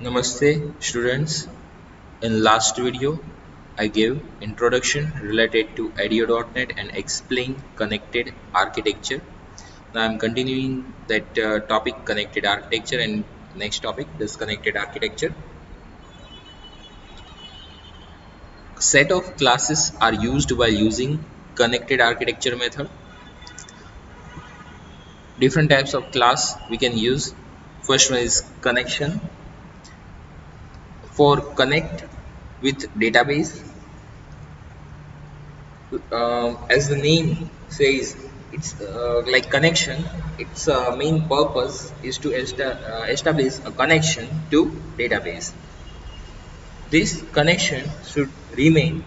Namaste students. In last video, I gave introduction related to ADIO.NET and explained connected architecture. Now I'm continuing that topic connected architecture and next topic disconnected architecture. Set of classes are used while using connected architecture method. Different types of class we can use. First one is connection for connect with database. As the name says, it's like connection. Its main purpose is to establish a connection to database. This connection should remain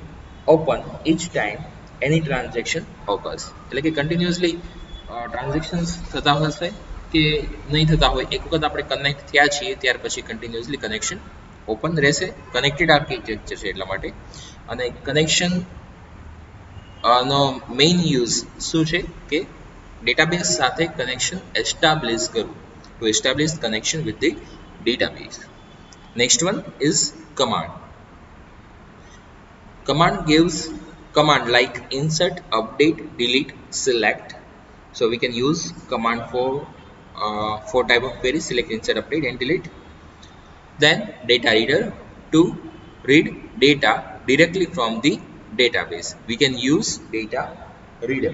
open each time any transaction occurs. એટલે કે continuously transactions થતા હશે કે નહીં થતા હોય, એક વખત આપણે કનેક્ટ થયા છીએ ત્યાર પછી કન્ટિન્યુઅસલી કનેક્શન ઓપન રહેશે. કનેક્ટેડ આર્કિટેક્ચર છે એટલા માટે. અને કનેક્શન નો મેઇન યુઝ શું છે કે ડેટાબેઝ સાથે કનેક્શન એસ્ટાબ્લિશ કરવું, to establish connection with the database. Next one is command. Command gives command like insert, update, delete, select. So we can use command for type of query: select, insert, update, and delete. Then data reader to read data directly from the database. We can use data reader.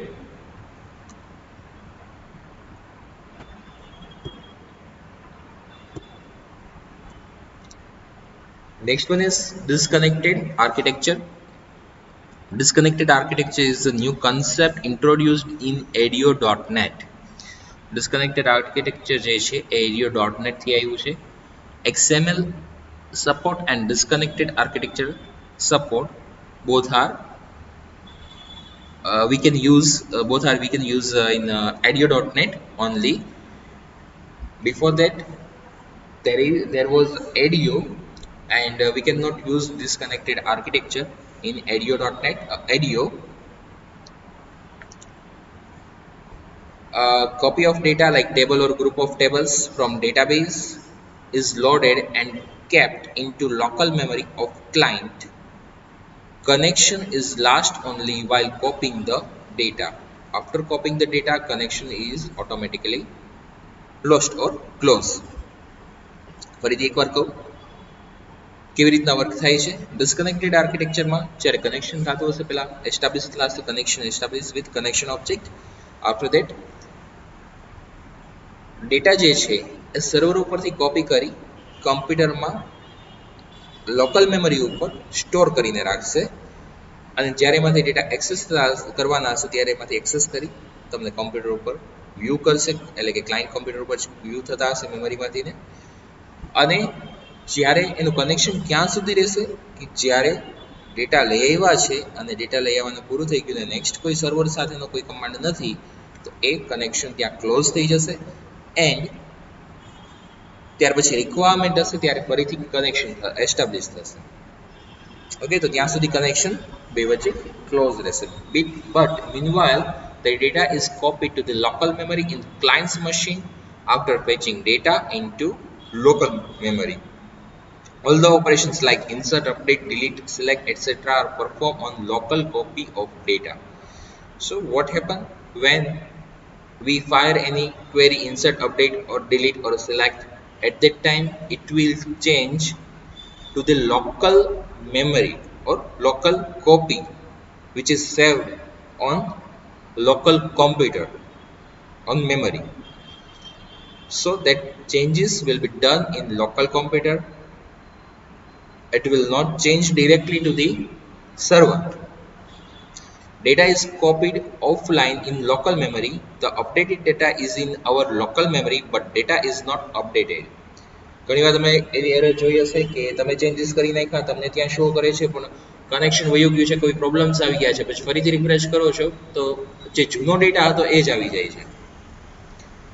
Next one is disconnected architecture. Disconnected architecture is a new concept introduced in ADIO.NET. Disconnected architecture જે છે એ ADIO.NET થી આવ્યું છે. XML support and disconnected architecture support both are we can use in ADIO.NET only. Before that there was ADIO and we cannot use disconnected architecture in ADIO.NET. ADIO copy of data like table or group of tables from database is loaded and kept into local memory of client. Connection is last only while copying the data. After copying the data, connection is automatically lost or closed. ફરીથી એકવાર કહું કેવી રીતના work થાય છે. Disconnected આર્કિટેક્ચરમાં જ્યારે connection થતું હશે, પહેલા establish class connection establish with connection object. After that data જે છે એ સર્વર ઉપરથી કોપી કરી કમ્પ્યુટરમાં લોકલ મેમરી ઉપર સ્ટોર કરીને રાખશે અને જ્યારે એમાંથી ડેટા એક્સેસ કરવાના હશે ત્યારે એમાંથી એક્સેસ કરી તમને કમ્પ્યુટર ઉપર વ્યૂ કરશે, એટલે કે ક્લાયન્ટ કમ્પ્યુટર ઉપર વ્યૂ થતા હશે મેમરીમાંથીને. અને જ્યારે એનું કનેક્શન ક્યાં સુધી રહેશે કે જ્યારે ડેટા લઈ આવ્યા છે અને ડેટા લઈ આવવાનું પૂરું થઈ ગયું ને નેક્સ્ટ કોઈ સર્વર સાથેનો કોઈ કમાન્ડ નથી તો એ કનેક્શન ત્યાં ક્લોઝ થઈ જશે. એન્ડ ત્યાર પછી રિક્વાયરમેન્ટ હશે ત્યારે ફરીથી કનેક્શન એસ્ટાબ્લિશ થશે. ઓકે, તો ત્યાં સુધી કનેક્શન બે વચ્ચે ક્લોઝ રહેશે. But meanwhile the data is copied to the local memory in client's machine after fetching data into local memory. All the operations like insert, update, delete, select, etc. are performed on local copy of data. So what happens when we fire any query insert, update or delete or select? At that time it will change to the local memory or local copy which is saved on local computer on memory. So that changes will be done in local computer. It will not change directly to the server. Data is copied offline in local memory. The updated data is in our local memory but data is not updated. ઘણીવાર તમે એની error જોઈ હશે કે તમે changes કરી નાખ્યા, તમને ત્યાં શો કરે છે પણ કનેક્શન વયું ગયું છે, કોઈ પ્રોબ્લેમ્સ આવી ગયા છે, પછી ફરીથી રિફ્રેશ કરો છો તો જે જૂનો ડેટા હતો એ જ આવી જાય છે.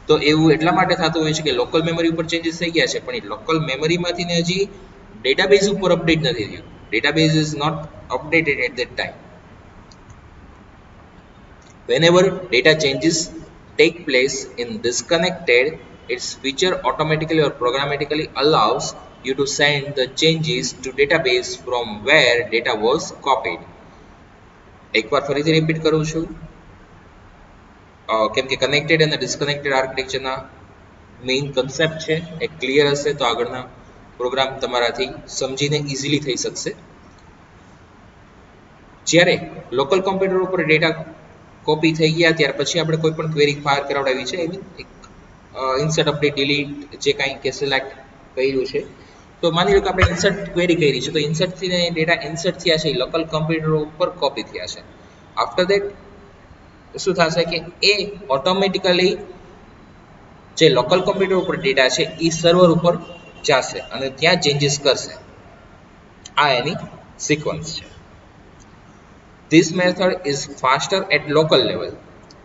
તો એવું એટલા માટે થતું હોય છે કે લોકલ મેમરી ઉપર ચેન્જીસ થઈ ગયા છે પણ એ લોકલ મેમરીમાંથી ને હજી ડેટાબેઝ ઉપર અપડેટ નથી થયું. Database is not updated at that time. Whenever data changes take place in disconnected, its feature automatically or programmatically allows you to send the changes to database from where data was copied. એકવાર ફરીથી repeat કરું છું, કેમ કે connected અને disconnected આર્કિટેક્ચરના main concept છે એ clear હશે તો આગળના પ્રોગ્રામ તમારાથી સમજીને ઇઝીલી થઈ શકશે. જ્યારે લોકલ કોમ્પ્યુટર ઉપર ડેટા કોપી થઈ ગયા ત્યાર પછી આપણે કોઈ પણ ક્વેરી ફાયર કરાવડાવી છે, એક ઇન્સર્ટ અપડેટ ડિલીટ જે કાંઈ કે સિલેક્ટ કર્યું છે, તો માની લો કે આપણે ઇન્સર્ટ ક્વેરી કરી છે, તો ઇન્સર્ટથી ડેટા ઇન્સર્ટ થયા છે એ લોકલ કોમ્પ્યુટર ઉપર કોપી થયા છે. આફ્ટર દેટ શું થશે કે એ ઓટોમેટિકલી જે લોકલ કોમ્પ્યુટર ઉપર ડેટા છે એ સર્વર ઉપર જશે અને ત્યાં ચેન્જીસ કરશે. આ એની સિક્વન્સ છે. This method is faster at local level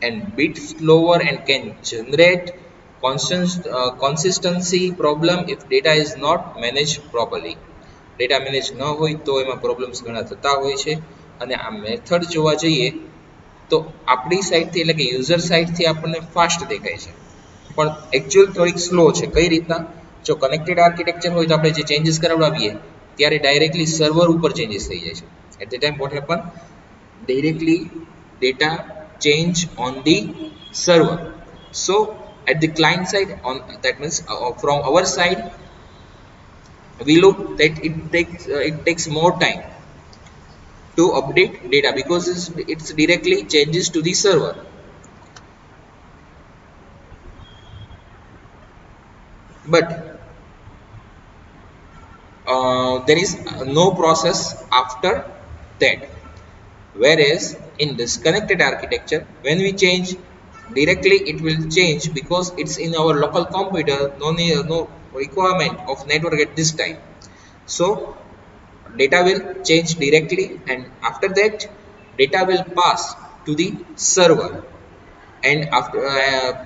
and bit slower and can generate consistency problem if data is not managed properly. Data manage ન હોય તો એમાં પ્રોબ્લેમ્સ ઘણા થતા હોય છે. અને આ મેથડ જોવા જઈએ તો આપણી સાઈડથી એટલે કે યુઝર સાઈડથી આપણને ફાસ્ટ દેખાય છે, પણ એકચ્યુઅલ થોડીક સ્લો છે. કઈ રીતના? જો કનેક્ટેડ આર્કિટેક્ચર હોય તો આપણે જે ચેન્જીસ કરાવડાવીએ ત્યારે ડાયરેક્ટલી સર્વર ઉપર ચેન્જીસ થઈ જાય છે. At the time what happen, directly data change on the server. So at the client side, on that means from our side, we look that it takes more time to update data because it's directly changes to the server. But there is no process after that. Whereas in disconnected architecture, when we change directly, it will change because it's in our local computer, no requirement of network at this time. So data will change directly, and after that data will pass to the server, and after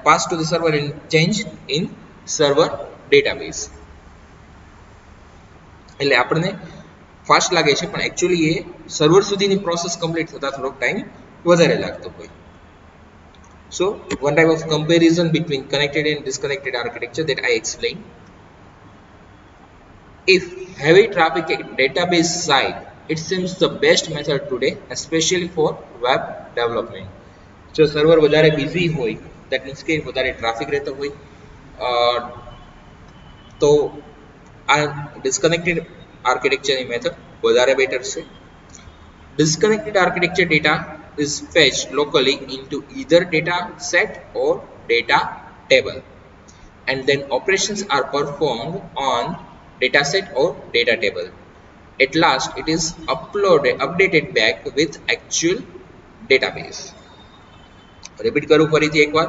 pass to the server and change in server database. એટલે આપણને fast લાગે છે, પણ actually એ server સુધીની process complete થતા થોડોક time વધારે લાગતો હોય. સો one type of comparison between connected and disconnected architecture that I explained. If heavy traffic at database side, it seems the best method today, especially for web development. જો server વધારે busy હોય, that means કે વધારે traffic રહેતો હોય, તો આ disconnected આર્કિટેક્ચરની method વધારે બેટર છે. Disconnected architecture data is fetched locally into either data set or data table, and then operations are performed on data set or data table. At last, it is updated back with actual database. Repeat કરું ફરીથી એકવાર.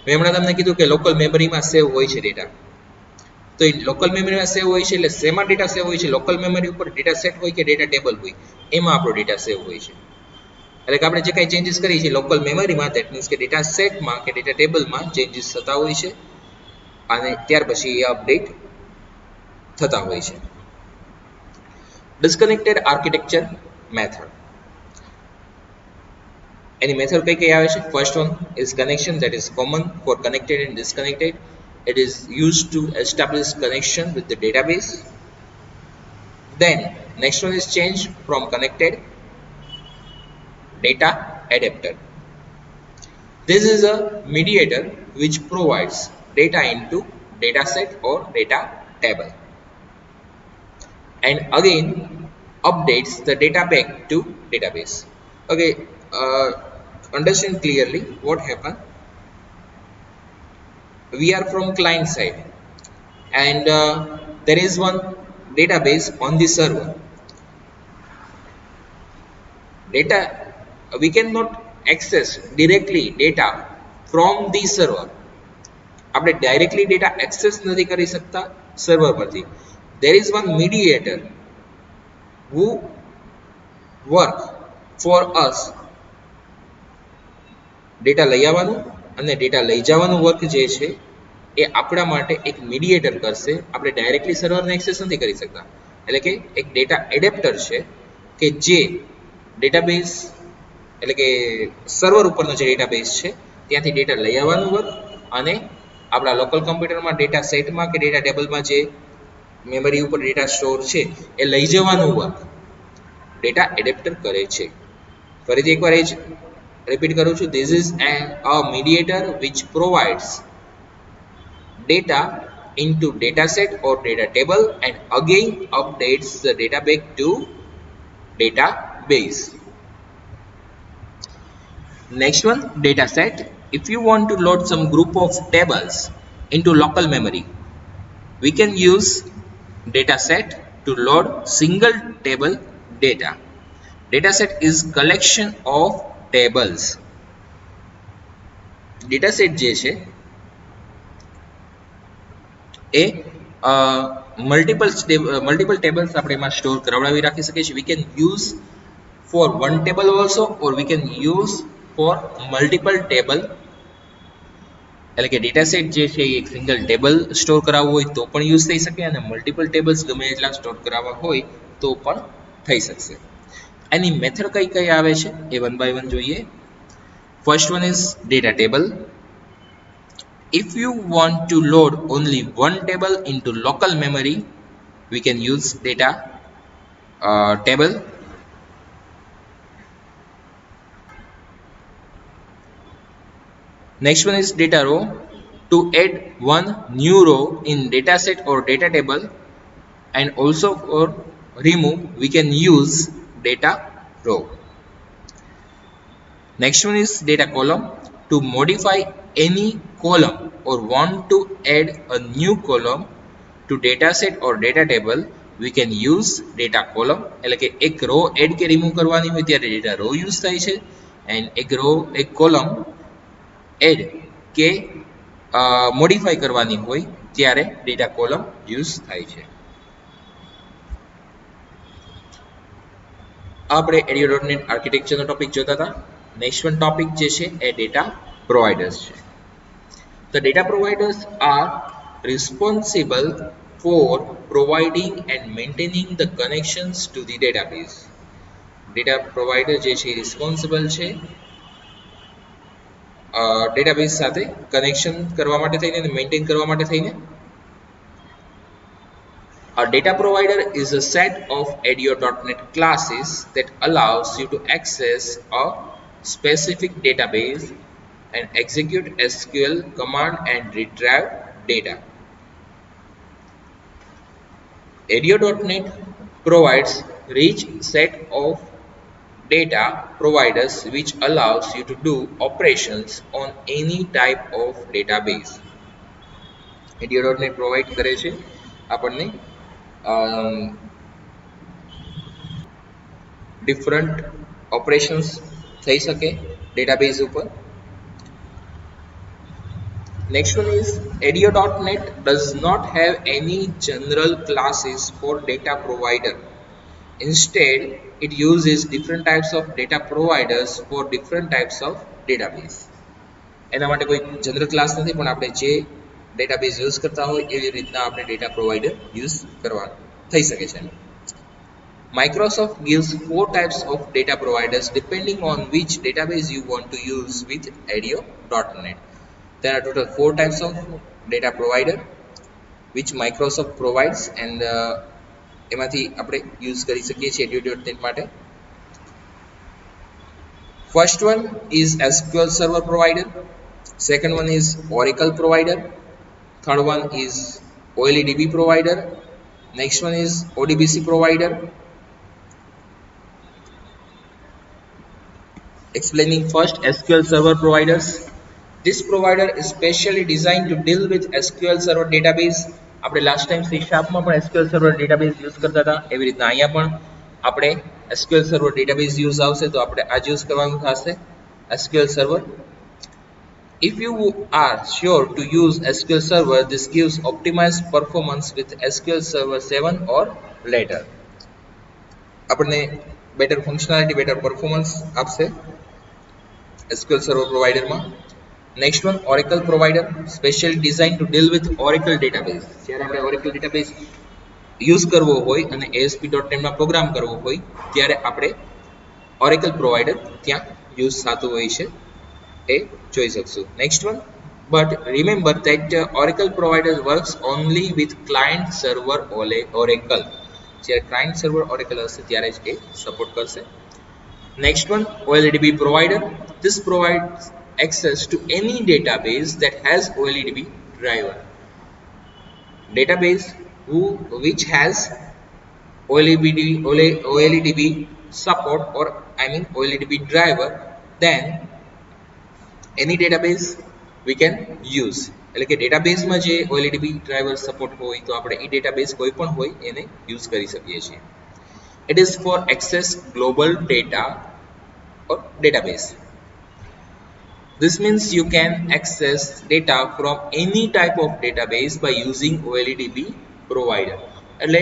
મેં હમણાં તમને કીધું કે local મેમરીમાં સેવ હોય છે ડેટા, તો એ લોકલ મેમરીમાં સેવ હોય છે એટલે શેમાં ડેટા સેવ હોય છે? લોકલ મેમરી ઉપર ડેટા સેટ હોય કે ડેટા ટેબલ હોય, એમાં આપણો ડેટા સેવ હોય છે. એટલે કે આપણે જે કાંઈ ચેન્જીસ કરીએ છીએ લોકલ મેમરીમાં, દેટ મીન્સ કે ડેટા સેટમાં કે ડેટા ટેબલમાં ચેન્જીસ થતા હોય છે અને ત્યાર પછી એ અપડેટ થતા હોય છે. ડિસ્કનેક્ટેડ આર્કિટેક્ચર મેથડ, એની મેથડ કઈ કઈ આવે છે? First one is connection, that is common for connected and disconnected. It is used to establish connection with the database. Then next one is change from connected, data adapter. This is a mediator which provides data into data set or data table and again updates the data back to database. Okay, understand clearly what happened. We are from client side and there is one database on the server. Data, we cannot access directly data from the server. આપણે directly data access નથી કરી શકતા server પરથી. There is one mediator who work for us. Data લઈ આવવાનું અને data લઈ જવાનું વર્ક જે છે એ આપણા માટે એક મીડિયેટર કરશે. આપણે ડાયરેક્ટલી સર્વરને એક્સેસ નથી કરી શકતા. એટલે કે એક ડેટા એડેપ્ટર છે કે જે ડેટાબેઝ એટલે કે સર્વર ઉપરનો જે ડેટાબેઝ છે ત્યાંથી ડેટા લઈ આવવાનું વર્ક અને આપણા લોકલ કમ્પ્યુટરમાં ડેટા સેટમાં કે ડેટા ટેબલમાં જે મેમરી ઉપર ડેટા સ્ટોર છે એ લઈ જવાનું વર્ક ડેટા એડેપ્ટર કરે છે. ફરીથી એકવાર એ જ રિપીટ કરું છું. This is a mediator which provides data into dataset or data table and again updates the data back to database. Next one, dataset. If you want to load some group of tables into local memory, we can use dataset to load single table data. Dataset is collection of tables. Dataset જે છે a multiple tables આપણે એમાં store કરાવડાવી રાખી શકીએ છીએ. We can use for one table also or we can use for multiple table. એટલે કે data set જે છે એ એક સિંગલ ટેબલ સ્ટોર કરાવવું હોય તો પણ યુઝ થઈ શકે અને મલ્ટિપલ ટેબલ્સ ગમે એટલા સ્ટોર કરાવવા હોય તો પણ થઈ શકશે. એની મેથડ કઈ કઈ આવે છે એ વન બાય વન જોઈએ. First one is data table. If you want to load only one table into local memory, we can use data table. Next one is data row. To add one new row in dataset or data table and also for remove, we can use data row. Next one is data column. To modify any column or want to add a new column to dataset or data table, we can use data column. એટલે કે એક row add કે remove કરવાની હોય ત્યારે data row use થાય છે and એક કોલમ એડ કે મોડિફાઈ કરવાની હોય ત્યારે ડેટા કોલમ યુઝ થાય છે. આપણે ADIO.NET આર્કિટેક્ચરનો ટોપિક જોતા હતા. નેક્સ્ટ વન ટોપિક જે છે એ ડેટા પ્રોવાઇડર્સ છે. The data providers are responsible for providing and maintaining the connections to the database. Data provider જે છે responsible છે ડેટાબેઝ સાથે કનેક્શન કરવા માટે થઈને અને મેન્ટેન કરવા માટે થઈને. A data provider is a set of ADIO.NET classes that allows you to access a specific database and execute SQL command and retrieve data. ADIO.NET provides rich set of data providers which allows you to do operations on any type of database. ADIO.NET provide કરે છે આપણને different operations થઈ શકે database ઉપર. Next one is ADIO.NET does not have any general classes for data provider. Instead, it uses different types of data providers for different types of database. એના માટે કોઈ general class નથી પણ આપણે જે ડેટાબેઝ યુઝ કરતા હોય એવી રીતના આપણે ડેટા પ્રોવાઈડર યુઝ કરવા થઈ શકે છે. Microsoft gives 4 types of data providers depending on which database you want to use with ADIO.NET. There are total 4 types of data provider which Microsoft provides and એમાંથી આપણે યુઝ કરી શકીએ છીએ ADIO.NET માટે. First one is SQL Server provider. Second one is Oracle provider. Third one is OLEDB provider. Next one is ODBC provider. Explaining first SQL Server providers. This provider is specially designed to deal with SQL Server database. આપણે last time C# માં પણ SQL Server database use કરતા હતા એવી રીતના અહીંયા પણ આપણે SQL Server database યુઝ આવશે તો આપણે આ યુઝ કરવાનું થશે SQL Server. If you are sure to use SQL Server, this gives optimized performance with SQL Server 7 or later. આપણને better functionality, better performance આપશે SQL Server provider માં. Next one, Oracle provider, specially designed to deal with Oracle database. જ્યારે આપણે Oracle database use કરવો હોય અને ASP.NET માં programme કરવો હોય ત્યારે આપણે Oracle provider ત્યાં યુઝ થતું હોય છે એ જોઈ શકશું. Next one, But remember that Oracle provider works only with client server Oracle. જ્યારે client server Oracle હશે ત્યારે જ એ સપોર્ટ કરશે. Next one, OLEDB provider. This provides access to any database that has OLEDB driver. Database which has OLEDB support, or I mean OLEDB driver, then any database we can use. એટલે કે ડેટાબેઝમાં જે OLEDB driver support હોય તો આપણે એ database કોઈ પણ હોય એને યુઝ કરી શકીએ છીએ. It is for access global data or database. This means you can access data from any type of database by using OLEDB provider. એટલે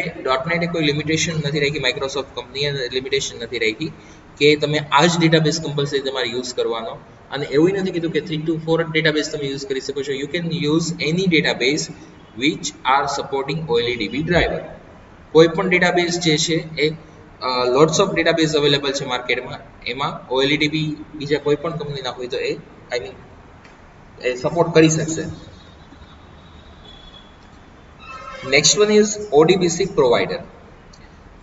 .NET એ કોઈ લિમિટેશન નથી રાખી, માઇક્રોસોફ્ટ કંપનીએ લિમિટેશન નથી રાખી કે તમે આ જ ડેટાબેઝ કમ્પલસરી તમારે યુઝ કરવાનો, અને એવું નથી કીધું કે 3 to 4 ડેટાબેઝ તમે યુઝ કરી શકો છો. You can use any database which are supporting OLEDB driver. કોઈ પણ ડેટાબેઝ જે છે એ લોટ્સ ઓફ ડેટાબેઝ અવેલેબલ છે માર્કેટમાં, એમાં OLEDB બીજા કોઈ પણ કંપનીના હોય તો એ આઈ મીન એ સપોર્ટ કરી શકશે. Next one is ODBC provider.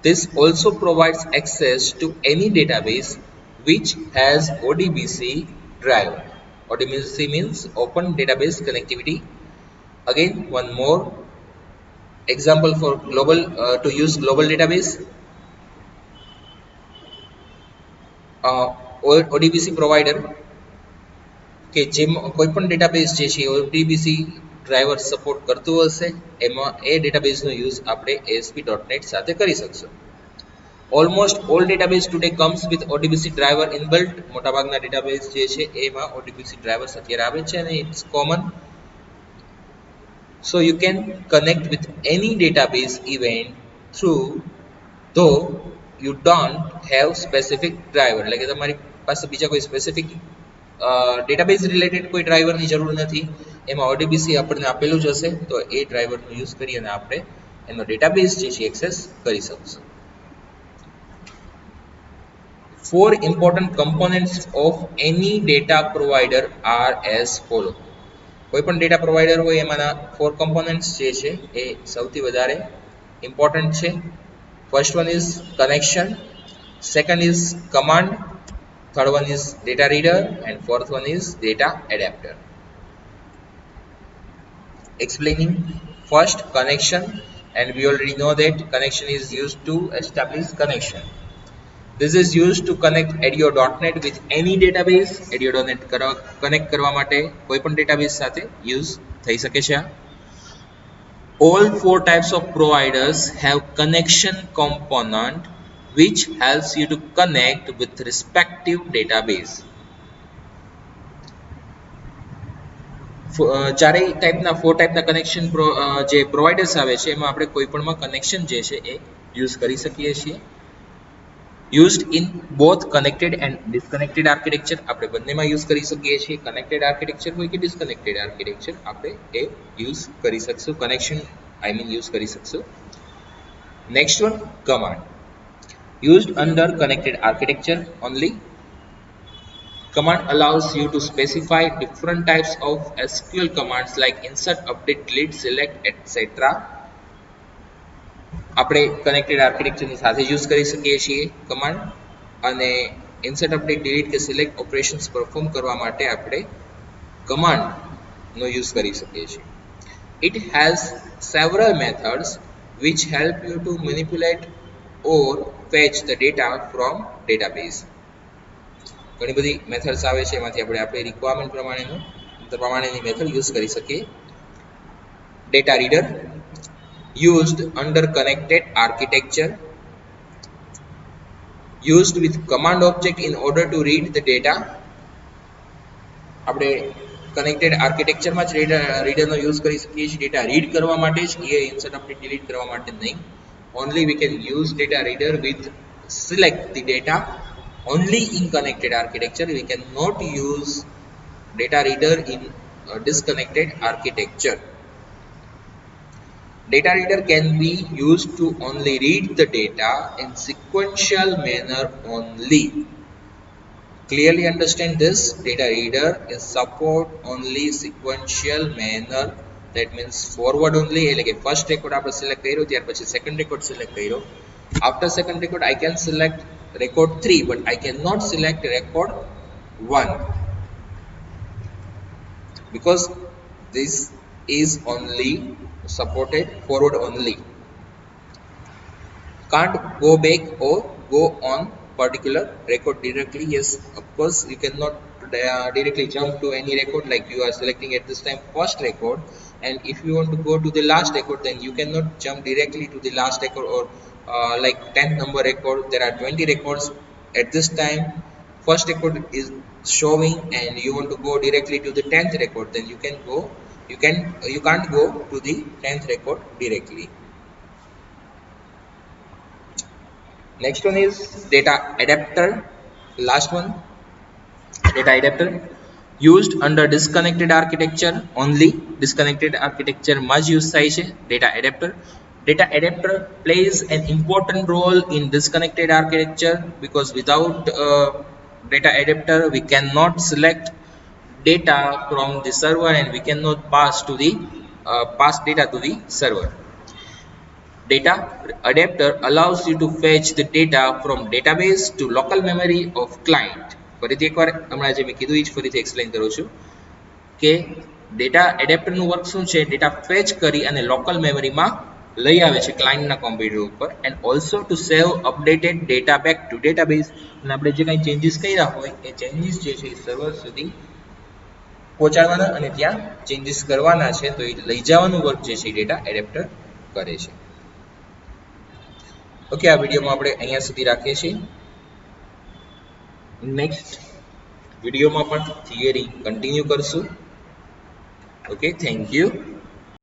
This also provides access to any database which has ODBC driver. ODBC means Open Database Connectivity. Again, one more example for global to use global database. ODBC provider કે જેમ કોઈ પણ database જે છે ODBC driver support કરતું હશે એમાં એ ડેટાબેઝનો use આપણે ASP.NET સાથે કરી શકશું. Almost all database today comes with ODBC driver inbuilt. મોટાભાગના ડેટાબેઝ જે છે એમાં ODBC ડ્રાઈવર્સ અત્યારે આવે છે અને it's common. So you can connect with any database event through though you don't have specific driver. એટલે કે તમારી પાસે બીજા કોઈ સ્પેસિફિક ડેટાબેઝ રિલેટેડ કોઈ ડ્રાઈવરની જરૂર નથી, એમાં ODBC આપણને આપેલું જ હશે તો એ ડ્રાઈવરનો યુઝ કરી અને આપણે એનો ડેટાબેઝ જે છે એક્સેસ કરી શકશું. 4 important components of any data provider are as follow. કોઈ પણ ડેટા પ્રોવાઈડર હોય એમાંના 4 components જે છે એ સૌથી વધારે ઇમ્પોર્ટન્ટ છે. First one is connection, second is command, third one is data reader, and fourth one is data adapter. Explaining first connection, and we already know that connection is used to establish connection. This is used to connect ADO.NET with any database. ADO.NET connect કરવા માટે કોઈ પણ database સાથે use થઈ શકે છે. All 4 types of providers have connection component which helps you to connect with respective database. ચારેય ટાઈપના 4 ટાઈપના કનેક્શન જે પ્રોવાઈડર્સ આવે છે એમાં આપણે કોઈ પણમાં કનેક્શન જે છે એ યુઝ કરી શકીએ છીએ. used in both connected and disconnected architecture. આપણે બંનેમાં યુઝ કરી શકીએ છીએ. કનેક્ટેડ આર્કિટેક્ચર હોય કે ડિસ્કનેક્ટેડ આર્કિટેક્ચર આપણે એ યુઝ કરી શકશું. કનેક્શન આઈ મીન યુઝ કરી શકશું. Next one command. used under connected architecture only. Command allows you to specify different types of SQL commands like insert, update, delete, select, etc. આપણે connected આર્કિટેક્ચરની સાથે use કરી શકીએ છીએ command, અને insert, update, delete કે select operations perform કરવા માટે આપણે કમાન્ડનો યુઝ કરી શકીએ છીએ. It has several methods which help you to manipulate or fetch the data from database. ઘણી બધી મેથડ્સ આવે છે એમાંથી આપણે આપણી રિક્વાયરમેન્ટ પ્રમાણેની મેથડ યુઝ કરી શકીએ. Data reader used under connected architecture, used with command object in order to read the data. આપણે કનેક્ટેડ આર્કિટેક્ચરમાં જ રીડરનો યુઝ કરી શકીએ છીએ ડેટા રીડ કરવા માટે જ, એ ઇન્સર્ટ અપડેટ ડિલીટ કરવા માટે નહીં. only we can use data reader with select the data only in connected architecture. We cannot use data reader in disconnected architecture. Data reader can be used to only read the data in sequential manner only. Clearly understand this, data reader is support only sequential manner. That means forward only, એટલે કે first record આપણે select કર્યો ત્યાર પછી second record select કર્યો. After second record I can select record 3 but I cannot select record 1 because this is only supported forward only. Can't go back or go on particular record directly. Yes, of course you cannot directly jump to any record, like you are selecting at this time first record, and if you want to go to the last record then you cannot jump directly to the last record, or like 10th number record. There are 20 records at this time. First record is showing and you want to go directly to the 10th record, then you can't go to the 10th record directly. Next one is data adapter. Last one, data adapter used under disconnected architecture only. Disconnected architecture માં જ use થાય છે data adapter. Data adapter plays an important role in disconnected architecture because without data adapter we cannot select data from the server and we cannot pass data to the server. Data adapter allows you to fetch the data from database to local memory of client. ફરીથી એકવાર હમણાં જે મેં કીધું એ જ ફરીથી explain કરું છું કે ડેટા એડેપ્ટરનું વર્ક શું છે, ડેટા ફેચ કરી અને લોકલ મેમરીમાં લઈ આવે છે ક્લાયન્ટના કોમ્પ્યુટર ઉપર, and also to save updated data back to database. અને આપણે જે કાંઈ ચેન્જીસ કર્યા હોય એ ચેન્જીસ જે છે એ સર્વર સુધી પહોંચાડવાના અને ત્યાં ચેન્જીસ કરવાના છે, તો એ લઈ જવાનું વર્ક જે છે એ ડેટા એડેપ્ટર કરે છે. ઓકે, આ વિડીયોમાં આપણે અહીંયા સુધી રાખીએ છીએ. નેક્સ્ટ વિડીયોમાં પણ થિયરી કન્ટિન્યુ કરશું. Okay, thank you.